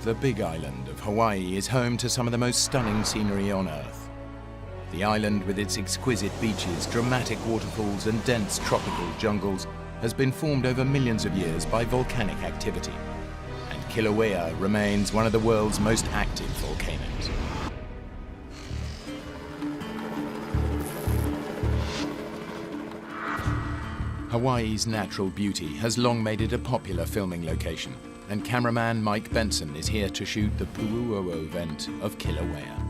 The big island of Hawaii is home to some of the most stunning scenery on Earth. The island, with its exquisite beaches, dramatic waterfalls and dense tropical jungles, has been formed over millions of years by volcanic activity. And Kilauea remains one of the world's most active volcanoes. Hawaii's natural beauty has long made it a popular filming location, and cameraman Mike Benson is here to shoot the Pu'uo'o vent of Kilauea.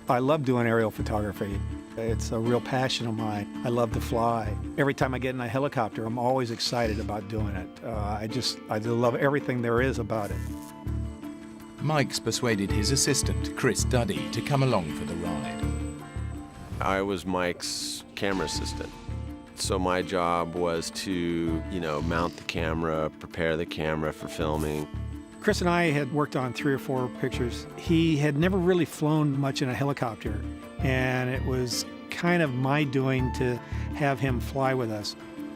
I love doing aerial photography. It's a real passion of mine. I love to fly. Every time I get in a helicopter, I'm always excited about doing it. I love everything there is about it. Mike's persuaded his assistant, Chris Duddy, to come along for the ride. I was Mike's camera assistant. So my job was to, mount the camera, prepare the camera for filming. Chris and I had worked on 3 or 4 pictures. He had never really flown much in a helicopter, and it was kind of my doing to have him fly with us.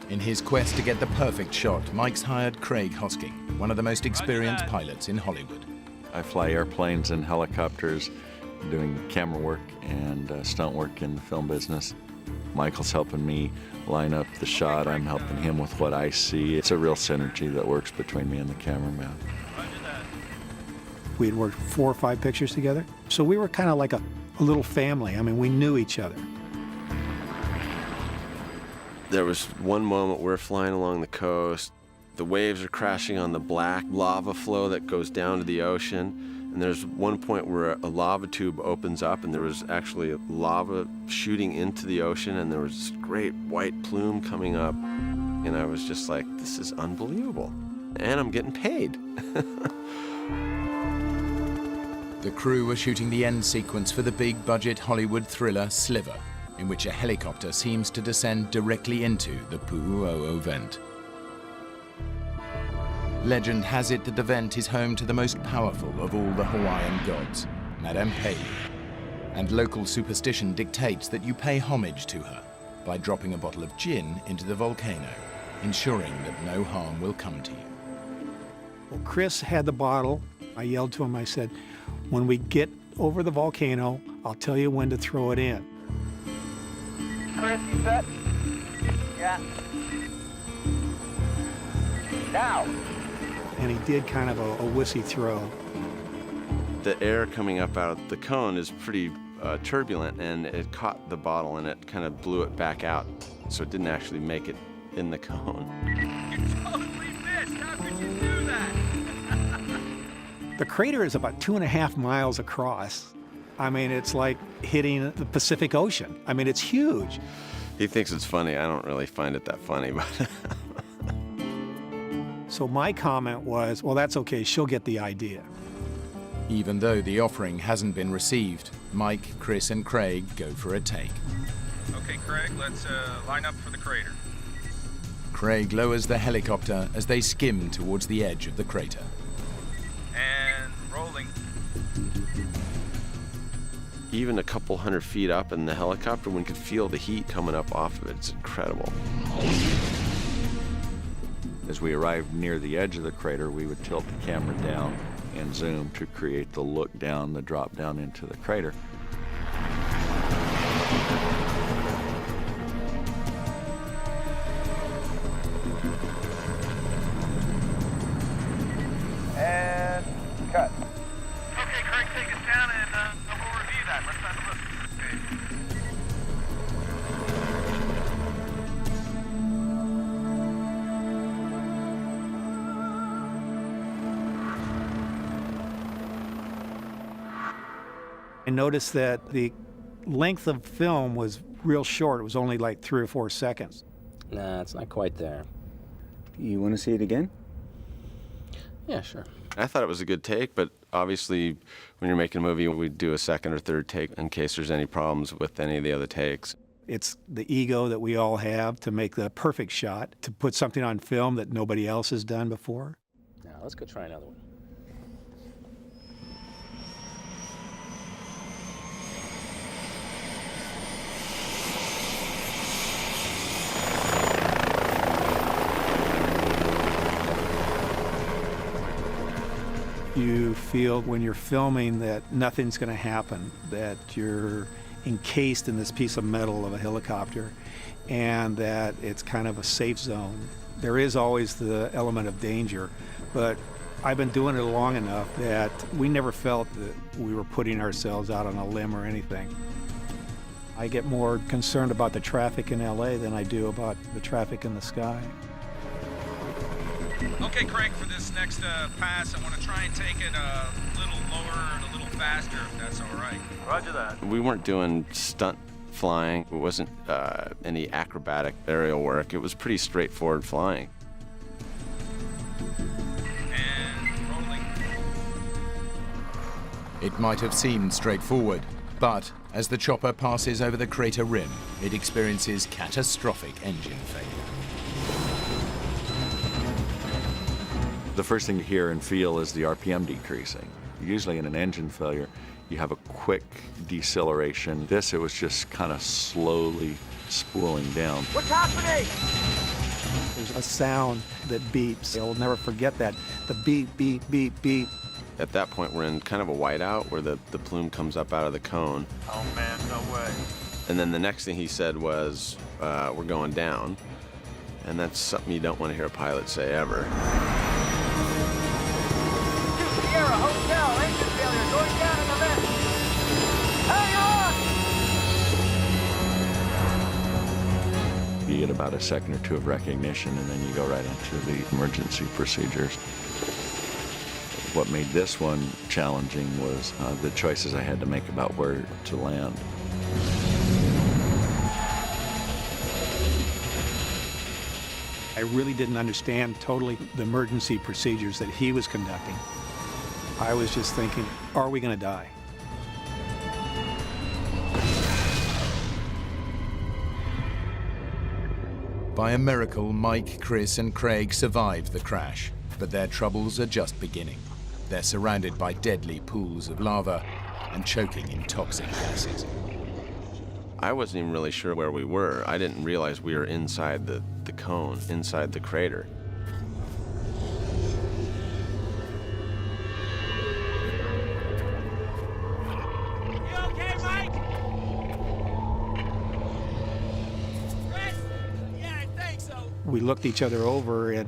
In his quest to get the perfect shot, Mike's hired Craig Hosking, one of the most experienced pilots in Hollywood. I fly airplanes and helicopters, doing camera work and stunt work in the film business. Michael's helping me line up the shot. I'm helping him with what I see. It's a real synergy that works between me and the cameraman. We had worked 4 or 5 pictures together, so we were kind of like a little family. I mean, we knew each other. There was one moment we're flying along the coast. The waves are crashing on the black lava flow that goes down to the ocean. And there's one point where a lava tube opens up, and there was actually lava shooting into the ocean, and there was this great white plume coming up. And I was just like, this is unbelievable. And I'm getting paid. The crew were shooting the end sequence for the big-budget Hollywood thriller Sliver, in which a helicopter seems to descend directly into the Pu'uo'o vent. Legend has it that the vent is home to the most powerful of all the Hawaiian gods, Madame Pei. And local superstition dictates that you pay homage to her by dropping a bottle of gin into the volcano, ensuring that no harm will come to you. Well, Chris had the bottle. I yelled to him, I said, when we get over the volcano, I'll tell you when to throw it in. Chris, you set? Yeah. Now. And he did kind of a wussy throw. The air coming up out of the cone is pretty turbulent, and it caught the bottle and it kind of blew it back out, so it didn't actually make it in the cone. You totally missed! How could you do that? The crater is about 2.5 miles across. I mean, it's like hitting the Pacific Ocean. I mean, it's huge. He thinks it's funny. I don't really find it that funny, but So my comment was, well, that's okay, she'll get the idea. Even though the offering hasn't been received, Mike, Chris, and Craig go for a take. Okay, Craig, let's line up for the crater. Craig lowers the helicopter as they skim towards the edge of the crater. And rolling. even a couple 100 feet up in the helicopter, we could feel the heat coming up off of it. It's incredible. As we arrived near the edge of the crater, we would tilt the camera down and zoom to create the look down, the drop down into the crater. And cut. Okay, Craig, take us down and we'll review that. Let's have a look. Okay. I noticed that the length of film was real short. It was only like 3 or 4 seconds. Nah, it's not quite there. You want to see it again? Yeah, sure. I thought it was a good take, but obviously when you're making a movie, we do a second or third take in case there's any problems with any of the other takes. It's the ego that we all have to make the perfect shot, to put something on film that nobody else has done before. Now, let's go try another one. You feel when you're filming that nothing's going to happen, that you're encased in this piece of metal of a helicopter, and that it's kind of a safe zone. There is always the element of danger, but I've been doing it long enough that we never felt that we were putting ourselves out on a limb or anything. I get more concerned about the traffic in LA than I do about the traffic in the sky. Okay, Craig, for this next pass, I want to try and take it a little lower and a little faster, if that's all right. Roger that. We weren't doing stunt flying. It wasn't any acrobatic aerial work. It was pretty straightforward flying. And rolling. It might have seemed straightforward, but as the chopper passes over the crater rim, it experiences catastrophic engine failure. The first thing you hear and feel is the RPM decreasing. Usually in an engine failure, you have a quick deceleration. This, it was just kind of slowly spooling down. What's happening? There's a sound that beeps. I'll never forget that. The beep, beep, beep, beep. At that point, we're in kind of a whiteout where the plume comes up out of the cone. Oh man, no way. And then the next thing he said was, we're going down. And that's something you don't want to hear a pilot say ever. Sierra Hotel, engine failure, going down in a minute. Hang on! You get about a second or two of recognition, and then you go right into the emergency procedures. What made this one challenging was the choices I had to make about where to land. I really didn't understand totally the emergency procedures that he was conducting. I was just thinking, are we going to die? By a miracle, Mike, Chris, and Craig survived the crash, but their troubles are just beginning. They're surrounded by deadly pools of lava and choking in toxic gases. I wasn't even really sure where we were. I didn't realize we were inside the cone, inside the crater. You okay, Mike? Chris? Yeah, I think so. We looked each other over, and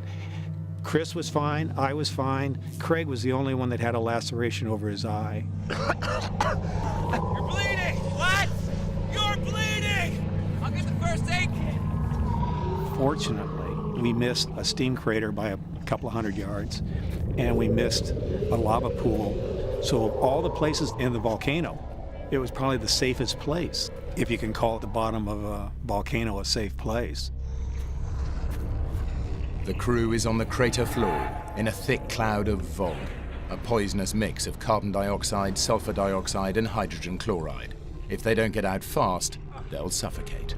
Chris was fine, I was fine. Craig was the only one that had a laceration over his eye. You're bleeding! What? You're bleeding! I'll get the first aid kit. Fortunately, we missed a steam crater by a couple of 100 yards, and we missed a lava pool. So of all the places in the volcano, it was probably the safest place, if you can call the bottom of a volcano a safe place. The crew is on the crater floor in a thick cloud of VOG, a poisonous mix of carbon dioxide, sulfur dioxide, and hydrogen chloride. If they don't get out fast, they'll suffocate.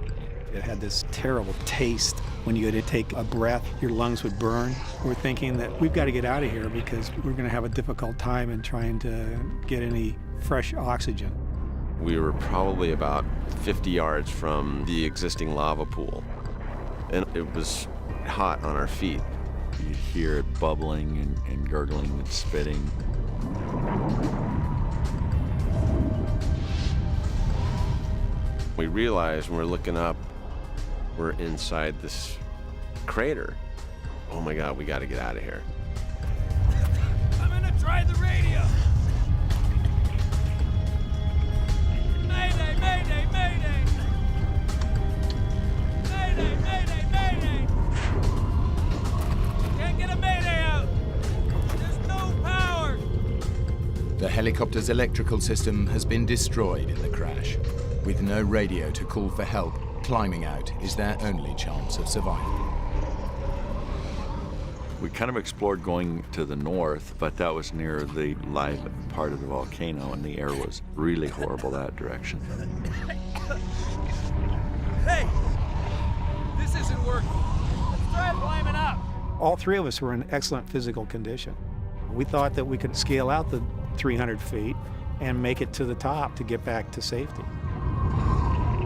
It had this terrible taste. When you go to take a breath, your lungs would burn. We're thinking that we've got to get out of here because we're going to have a difficult time in trying to get any fresh oxygen. We were probably about 50 yards from the existing lava pool. And it was hot on our feet. You hear it bubbling and gurgling and spitting. We realized when we're looking up, we're inside this crater. Oh my God, we got to get out of here. I'm gonna try the radio. Mayday, mayday, mayday. Mayday, mayday, mayday. Can't get a mayday out. There's no power. The helicopter's electrical system has been destroyed in the crash. With no radio to call for help, climbing out is their only chance of survival. We kind of explored going to the north, but that was near the live part of the volcano, and the air was really horrible that direction. Hey, this isn't working. Let's try climbing up. All three of us were in excellent physical condition. We thought that we could scale out the 300 feet and make it to the top to get back to safety.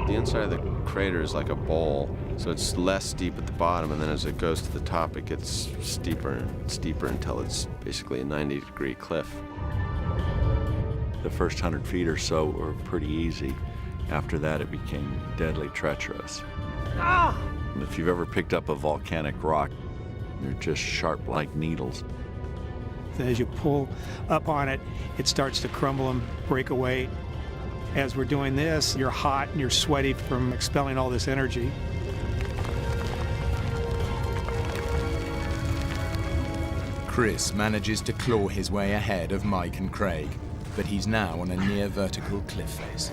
The inside of the crater is like a bowl, so it's less steep at the bottom, and then as it goes to the top, it gets steeper and steeper until it's basically a 90-degree cliff. The first 100 feet or so were pretty easy. After that, it became deadly treacherous. If you've ever picked up a volcanic rock, they're just sharp like needles. As you pull up on it, it starts to crumble and break away. As we're doing this, you're hot and you're sweaty from expelling all this energy. Chris manages to claw his way ahead of Mike and Craig, but he's now on a near vertical cliff face.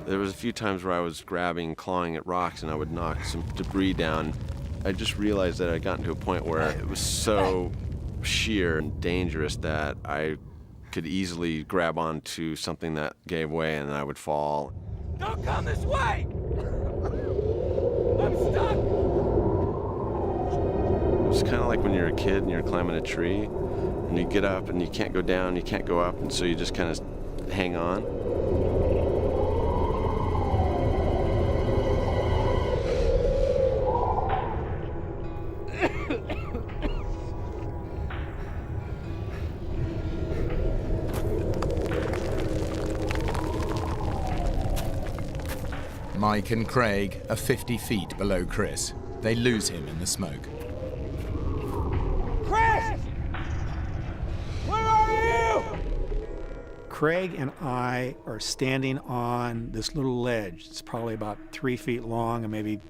There was a few times where I was grabbing, clawing at rocks, and I would knock some debris down. I just realized that I'd gotten to a point where it was so sheer and dangerous that I could easily grab onto something that gave way and then I would fall. Don't come this way! I'm stuck! It was kind of like when you're a kid and you're climbing a tree and you get up and you can't go down, you can't go up, and so you just kind of hang on. Mike and Craig are 50 feet below Chris. They lose him in the smoke. Chris! Where are you? Craig and I are standing on this little ledge. It's probably about 3 feet long and maybe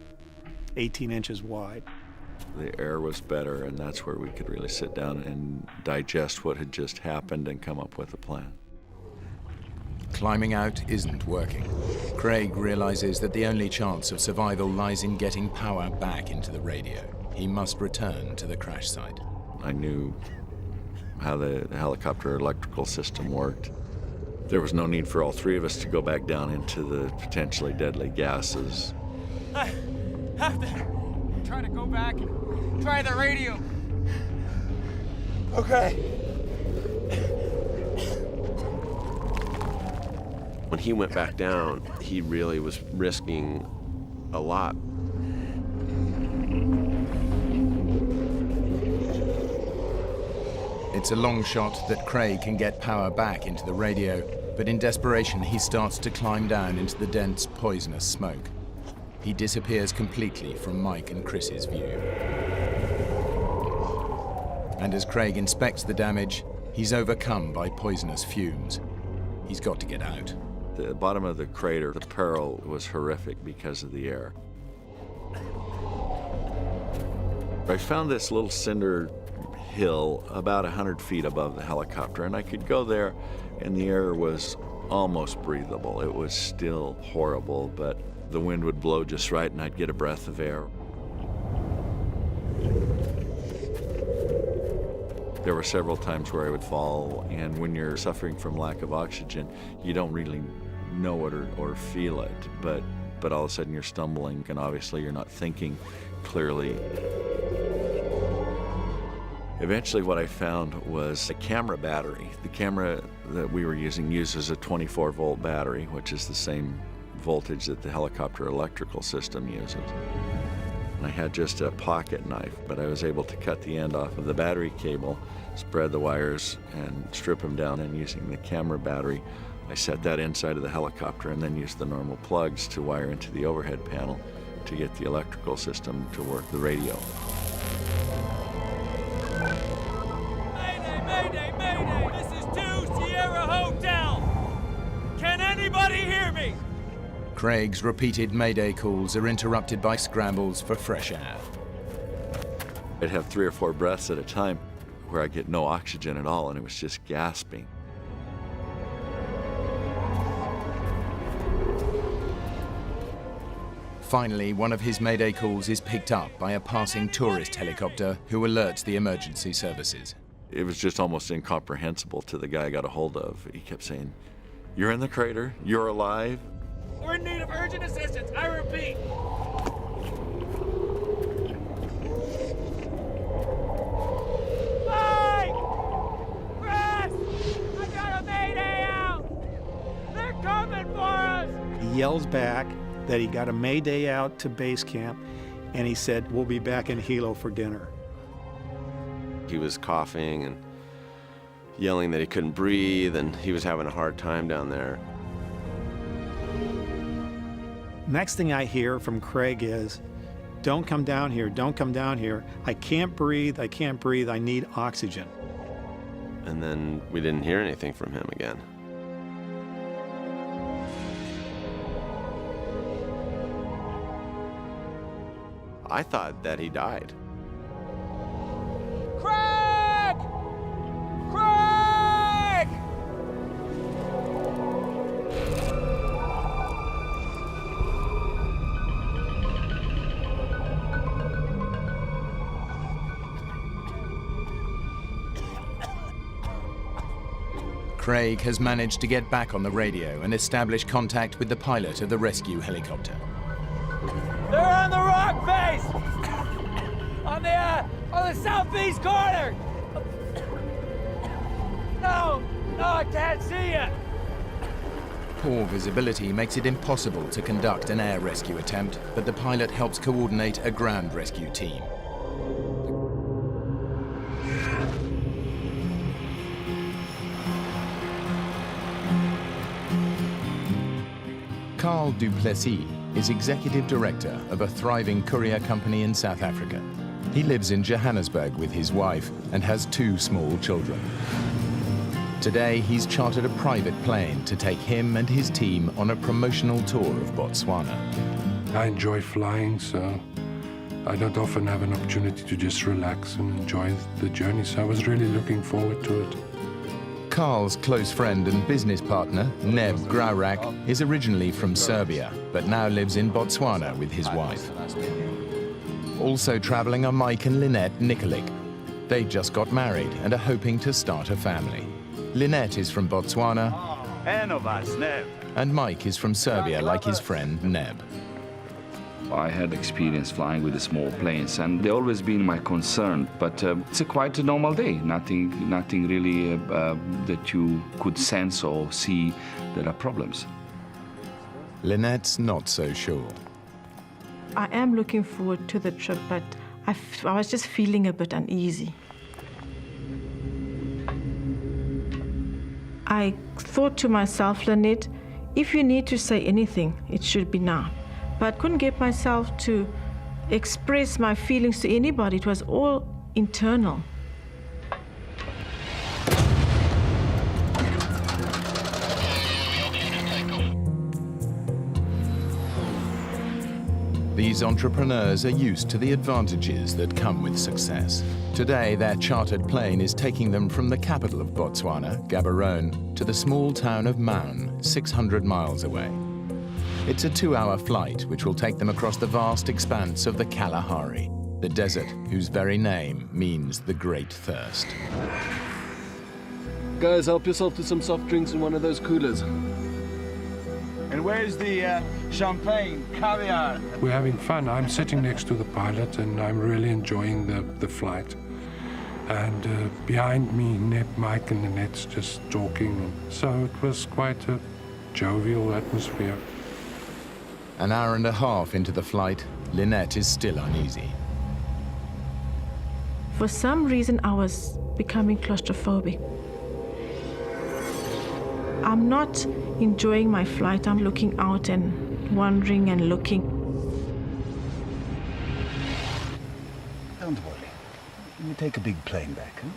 18 inches wide. The air was better, and that's where we could really sit down and digest what had just happened and come up with a plan. Climbing out isn't working. Craig realizes that the only chance of survival lies in getting power back into the radio. He must return to the crash site. I knew how the helicopter electrical system worked. There was no need for all three of us to go back down into the potentially deadly gases. I have to try to go back and try the radio. Okay. When he went back down, he really was risking a lot. It's a long shot that Craig can get power back into the radio, but in desperation he starts to climb down into the dense, poisonous smoke. He disappears completely from Mike and Chris's view. And as Craig inspects the damage, he's overcome by poisonous fumes. He's got to get out. The bottom of the crater, the peril was horrific because of the air. I found this little cinder hill about 100 feet above the helicopter, and I could go there, and the air was almost breathable. It was still horrible, but the wind would blow just right, and I'd get a breath of air. There were several times where I would fall, and when you're suffering from lack of oxygen, you don't really know it or feel it, but all of a sudden you're stumbling, and obviously you're not thinking clearly. Eventually what I found was a camera battery. The camera that we were using uses a 24-volt battery, which is the same voltage that the helicopter electrical system uses. And I had just a pocket knife, but I was able to cut the end off of the battery cable, spread the wires, and strip them down. And using the camera battery, I set that inside of the helicopter and then used the normal plugs to wire into the overhead panel to get the electrical system to work the radio. Mayday, mayday, mayday! This is 2 Sierra Hotel! Can anybody hear me? Craig's repeated mayday calls are interrupted by scrambles for fresh air. I'd have 3 or 4 breaths at a time where I get no oxygen at all, and it was just gasping. Finally, one of his mayday calls is picked up by a passing tourist helicopter who alerts the emergency services. It was just almost incomprehensible to the guy I got a hold of. He kept saying, "You're in the crater, you're alive." We're in need of urgent assistance. I repeat. Mike! Chris! I got a mayday out! They're coming yells back that he got a mayday out to base camp, and he said, we'll be back in Hilo for dinner. He was coughing and yelling that he couldn't breathe, and he was having a hard time down there. Next thing I hear from Craig is, don't come down here, don't come down here. I can't breathe, I need oxygen. And then we didn't hear anything from him again. I thought that he died. Craig! Craig! Craig has managed to get back on the radio and establish contact with the pilot of the rescue helicopter. They're on the rock face! On the southeast corner! No, I can't see you! Poor visibility makes it impossible to conduct an air rescue attempt, but the pilot helps coordinate a ground rescue team. Carl Duplessis is executive director of a thriving courier company in South Africa. He lives in Johannesburg with his wife and has 2 small children. Today, he's chartered a private plane to take him and his team on a promotional tour of Botswana. I enjoy flying, so I don't often have an opportunity to just relax and enjoy the journey, so I was really looking forward to it. Carl's close friend and business partner, Neb Graurak, is originally from Serbia, but now lives in Botswana with his wife. Also traveling are Mike and Lynette Nikolic. They just got married and are hoping to start a family. Lynette is from Botswana, and Mike is from Serbia like his friend Neb. I had experience flying with the small planes, and they've always been my concern, but it's quite a normal day. Nothing really that you could sense or see there are problems. Lynette's not so sure. I am looking forward to the trip, but I was just feeling a bit uneasy. I thought to myself, Lynette, if you need to say anything, it should be now. But I couldn't get myself to express my feelings to anybody. It was all internal. These entrepreneurs are used to the advantages that come with success. Today, their chartered plane is taking them from the capital of Botswana, Gaborone, to the small town of Maun, 600 miles away. It's a 2-hour flight which will take them across the vast expanse of the Kalahari, the desert whose very name means the great thirst. Guys, help yourself to some soft drinks in one of those coolers. And where's the champagne, caviar? We're having fun. I'm sitting next to the pilot, and I'm really enjoying the flight. And behind me, Ned, Mike, and Lynette's just talking. So it was quite a jovial atmosphere. An hour and a half into the flight, Lynette is still uneasy. For some reason, I was becoming claustrophobic. I'm not enjoying my flight. I'm looking out and wondering and looking. Don't worry. You take a big plane back, huh?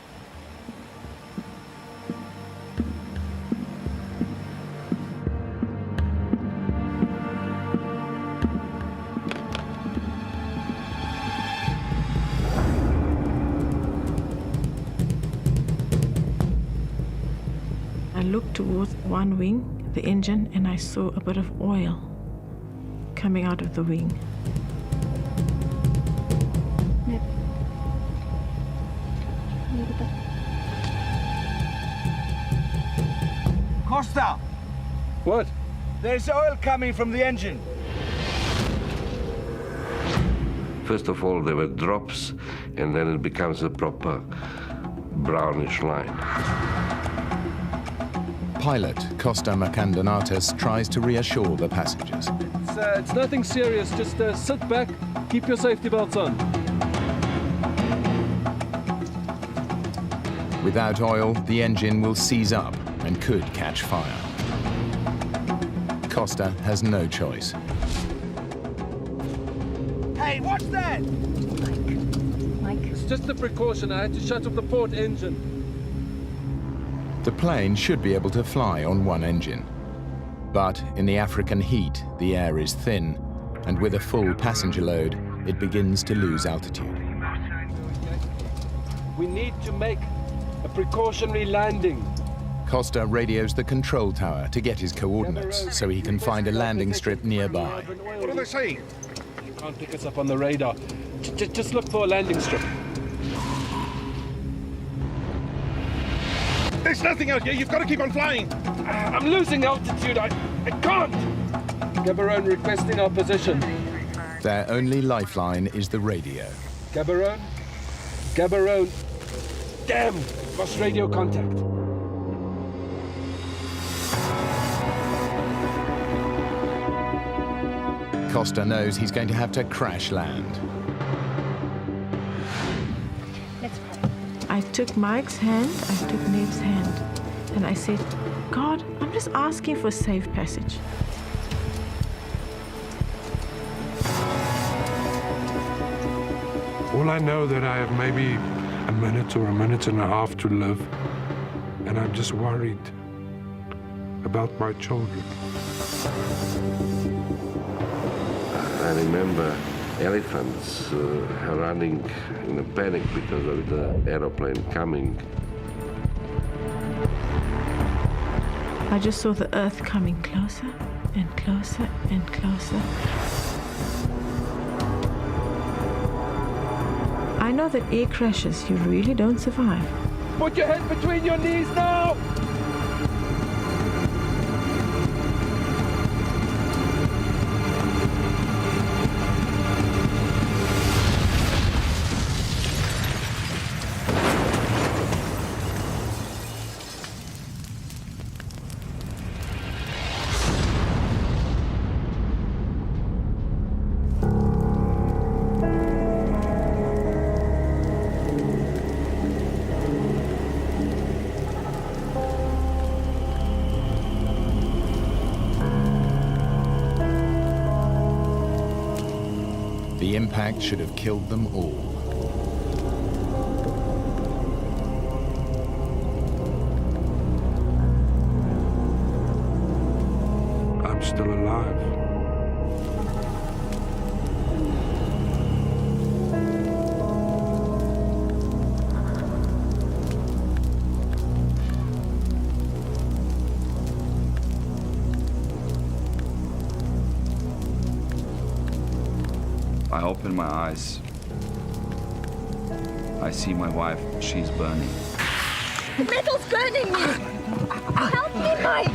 I looked towards one wing, the engine, and I saw a bit of oil coming out of the wing. Costa! What? There's oil coming from the engine. First of all, there were drops, and then it becomes a proper brownish line. Pilot Costa Macandanatis tries to reassure the passengers. It's nothing serious. Just sit back, keep your safety belts on. Without oil, the engine will seize up and could catch fire. Costa has no choice. Hey, what's that? Mike. It's just a precaution. I had to shut off the port engine. The plane should be able to fly on one engine. But in the African heat, the air is thin, and with a full passenger load, it begins to lose altitude. We need to make a precautionary landing. Costa radios the control tower to get his coordinates so he can find a landing strip nearby. What are they saying? You can't pick us up on the radar. Just look for a landing strip. There's nothing out here. You've got to keep on flying. I'm losing altitude. I can't. Gaborone requesting our position. Their only lifeline is the radio. Gaborone? Gaborone. Damn! Lost radio contact. Costa knows he's going to have to crash land. I took Mike's hand, I took Neb's hand, and I said, God, I'm just asking for safe passage. All I know that I have maybe a minute or a minute and a half to live, and I'm just worried about my children. I remember elephants running in a panic because of the aeroplane coming. I just saw the earth coming closer and closer and closer. I know that air crashes, you really don't survive. Put your head between your knees now! The impact should have killed them all. I'm still alive. I open my eyes. I see my wife. She's burning. The metal's burning me! Help me, Mike!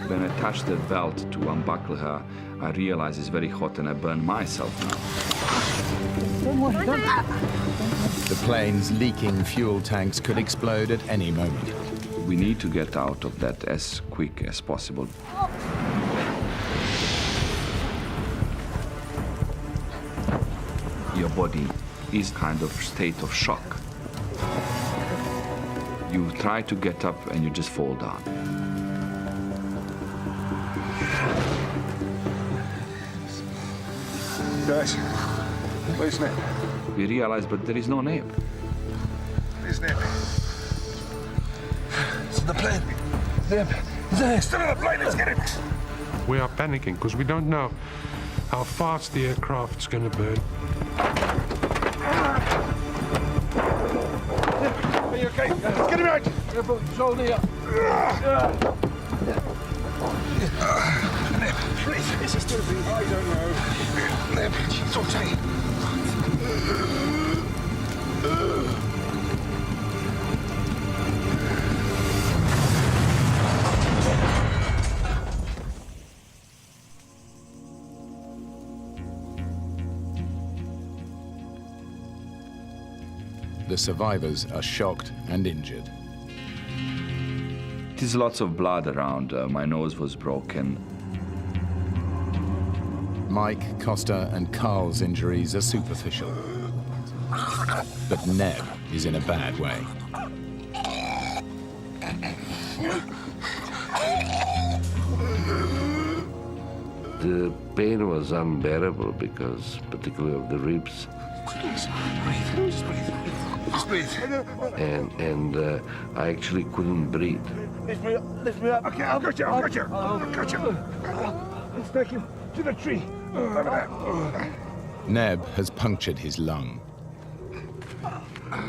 When I touch the belt to unbuckle her, I realize it's very hot and I burn myself now. Don't worry, don't. The plane's leaking fuel tanks could explode at any moment. We need to get out of that as quick as possible. Your body is kind of state of shock. You try to get up and you just fall down. Guys, where's Neb? We realize, but there is no Neb. Where's Neb? It's in the plane. Neb, there. Still in the plane, let's get him. We are panicking because we don't know how fast the aircraft's going to burn. Are you okay? Let's get him out. Shoulder up. Neb, please. Is he still breathing? I don't know. Neb, it's okay. The survivors are shocked and injured. It is lots of blood around. My nose was broken. Mike, Costa, and Carl's injuries are superficial. But Neb is in a bad way. The pain was unbearable because, particularly of the ribs. Just breathe. Just breathe. And I actually couldn't breathe. Lift me up. Lift me up. Okay, I'll got you. I'll got you. I'll got you. Let's take him to the tree. Over there. Neb has punctured his lung.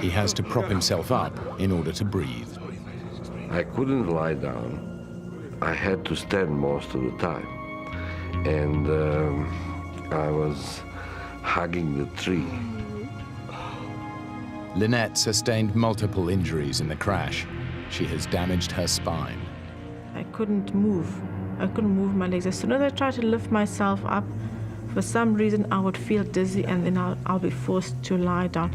He has to prop himself up in order to breathe. I couldn't lie down. I had to stand most of the time. And I was hugging the tree. Lynette sustained multiple injuries in the crash. She has damaged her spine. I couldn't move. I couldn't move my legs. As soon as I tried to lift myself up, for some reason I would feel dizzy and then I'll be forced to lie down.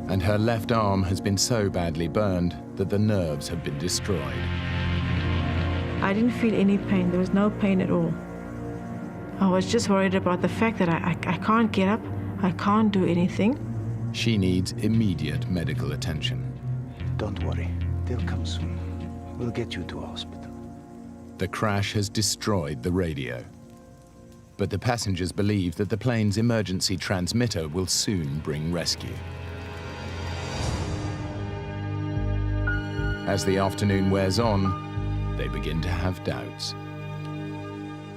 And her left arm has been so badly burned that the nerves have been destroyed. I didn't feel any pain. There was no pain at all. I was just worried about the fact that I can't get up. I can't do anything. She needs immediate medical attention. Don't worry. They'll come soon. We'll get you to a hospital. The crash has destroyed the radio. But the passengers believe that the plane's emergency transmitter will soon bring rescue. As the afternoon wears on, they begin to have doubts.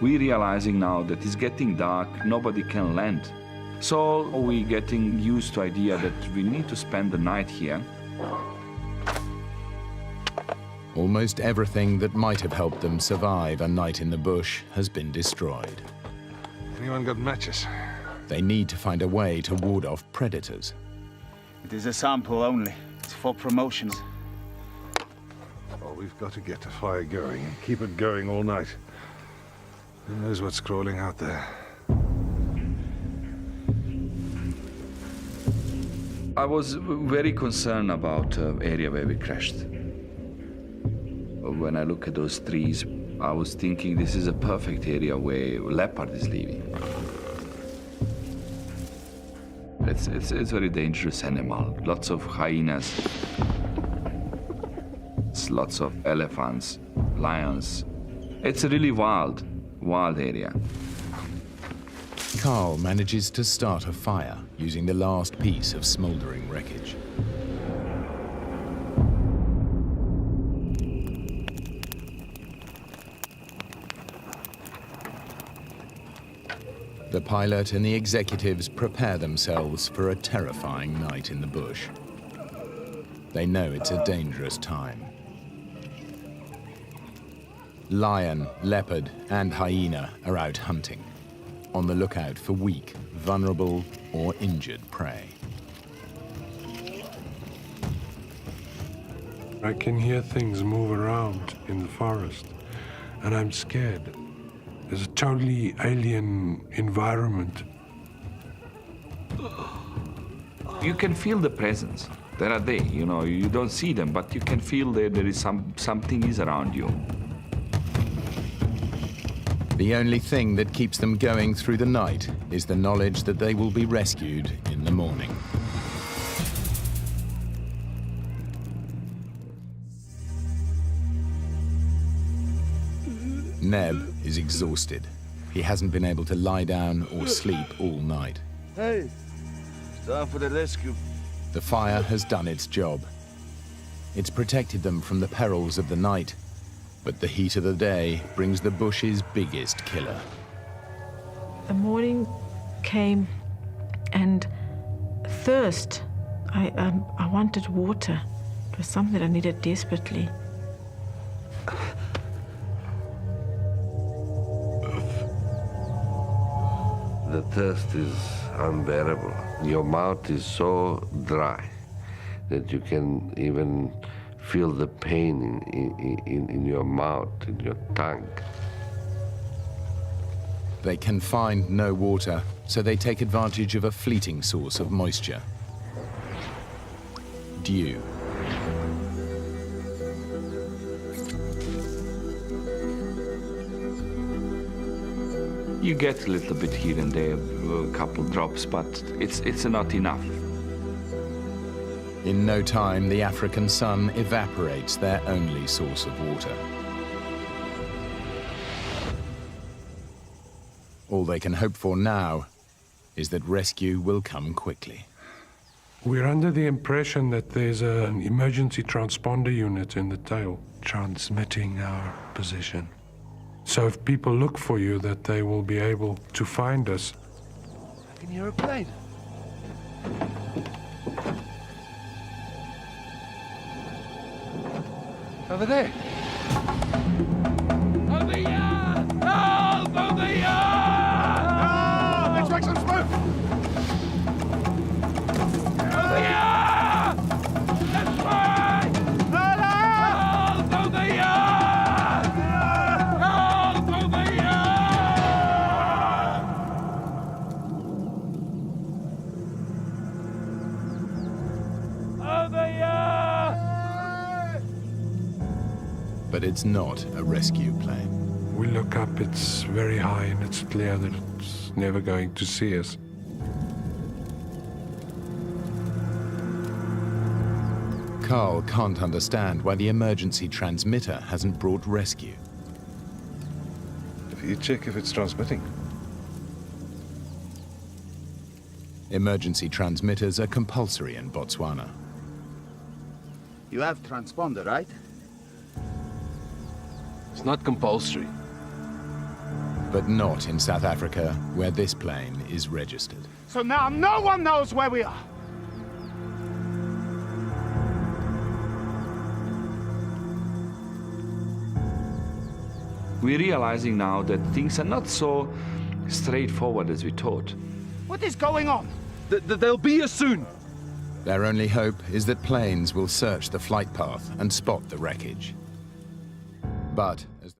We're realizing now that it's getting dark, nobody can land. So we're getting used to the idea that we need to spend the night here. Almost everything that might have helped them survive a night in the bush has been destroyed. Anyone got matches? They need to find a way to ward off predators. It is a sample only. It's for promotions. Oh, we've got to get a fire going and keep it going all night. Who knows what's crawling out there? I was very concerned about the area where we crashed. When I look at those trees, I was thinking this is a perfect area where leopard is living. It's a very dangerous animal. Lots of hyenas, lots of elephants, lions. It's a really wild area. Carl manages to start a fire using the last piece of smoldering wreckage. The pilot and the executives prepare themselves for a terrifying night in the bush. They know it's a dangerous time. Lion, leopard, and hyena are out hunting, on the lookout for weak, vulnerable, or injured prey. I can hear things move around in the forest, and I'm scared. It's a totally alien environment. You can feel the presence. There are they, you know, you don't see them, but you can feel there is something is around you. The only thing that keeps them going through the night is the knowledge that they will be rescued in the morning. Neb is exhausted. He hasn't been able to lie down or sleep all night. Hey, it's time for the rescue. The fire has done its job. It's protected them from the perils of the night, but the heat of the day brings the bush's biggest killer. The morning came and thirst. I wanted water. It was something that I needed desperately. The thirst is unbearable. Your mouth is so dry that you can even feel the pain in your mouth, in your tongue. They can find no water, so they take advantage of a fleeting source of moisture. Dew. You get a little bit here and there, a couple drops, but it's not enough. In no time, the African sun evaporates their only source of water. All they can hope for now is that rescue will come quickly. We're under the impression that there's an emergency transponder unit in the tail transmitting our position. So if people look for you, that they will be able to find us. I can hear a plane. Over there. Over here! Help! Over here! Ah, let's make some smoke! Over here! That's right! Help! Over here! Help! Over here! Over here! But it's not a rescue plane. We look up, it's very high, and it's clear that it's never going to see us. Carl can't understand why the emergency transmitter hasn't brought rescue. If you check if it's transmitting. Emergency transmitters are compulsory in Botswana. You have transponder, right? It's not compulsory. But not in South Africa, where this plane is registered. So now no one knows where we are. We're realizing now that things are not so straightforward as we thought. What is going on? They'll be here soon. Their only hope is that planes will search the flight path and spot the wreckage. But as